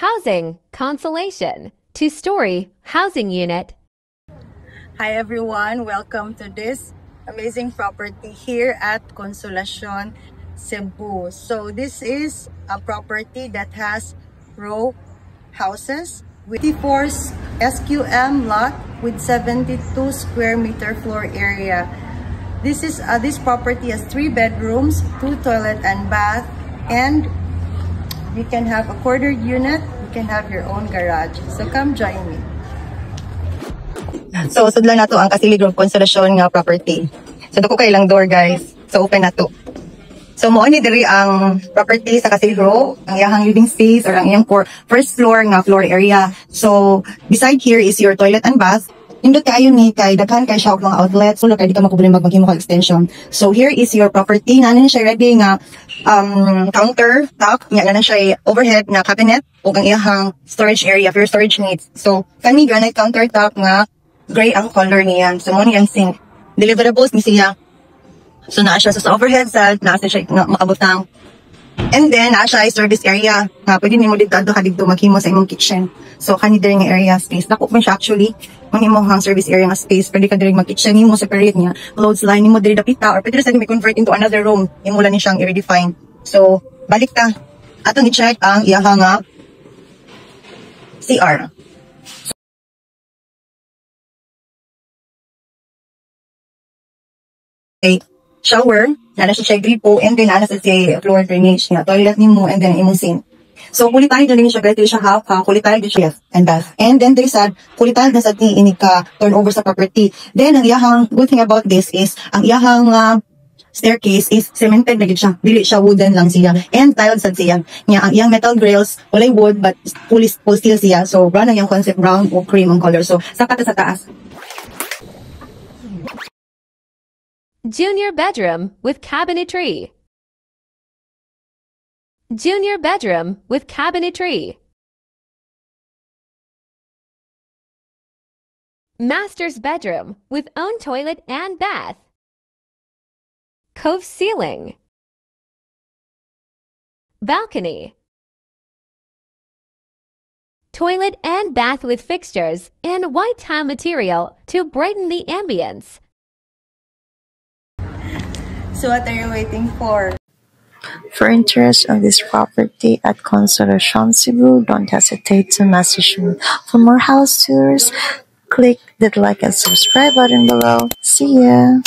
Housing Consolation, two-story housing unit. Hi everyone, welcome to this amazing property here at Consolacion, Cebu. So this is a property that has row houses with 54 SQM lot with 72 square meter floor area. This property has 3 bedrooms, 2 toilet and bath, and you can have a quartered unit. You can have your own garage. So come join me. So sudlan nato ang Kasili Grove Consolacion nga property. So dako kay lang door guys. So open nato. So mo ani diri ang property sa Kasili Grove, ang iyang living space or ang iyang first floor nga floor area. So beside here is your toilet and bath. Indot kayo ni kay daghan kay siya og mga outlets, so kay di ka makubuling maghimo ka extension. So here is your property. Nanan siya ready nga counter top, nya na siya overhead na cabinet ug ang iyang storage area for your storage needs. So kani granite countertop nga gray ang color niya. So mo niyang sink. Deliverables ni siya. So naa siya sa overhead side, naa siya maabotang. And then naa siya service area. Pwede nimo dito kadto maghimo sa imong kitchen. So kani diri nga area space. Dako man siya actually. Mahimo hang service area nga space. Pwede ka diri mag-kitchen nimo separate niya. Clothes line nimo diri dapita or pwede sa i-convert into another room. Imo lang ni siyang i-redefine. So balik ta. Atong i-check ang iyang nga CR. Okay. Shower, nana siya gripo, and then nana sa floor drainage nga toilet nimo and then imong sink. So kulitan din siya guys, siya half kulitan din siya and bath. And then there is kulitan na sa ini ka turnover sa property. Then ang iyang good thing about this is ang iyang staircase is cemented na gid siya. Dili siya wooden lang siya and tiled sad siya. Nya ang iyang metal grills walay wood but full steel siya. So brown ang iyang concept, brown o cream ang color. So sapat sa taas. Junior bedroom with cabinetry. Junior bedroom with cabinetry. Master's bedroom with own toilet and bath. Cove ceiling. Balcony. Toilet and bath with fixtures in white tile material to brighten the ambience. So what are you waiting for? For interest on this property at Consolacion Cebu, don't hesitate to message me. For more house tours, click the like and subscribe button below. See ya!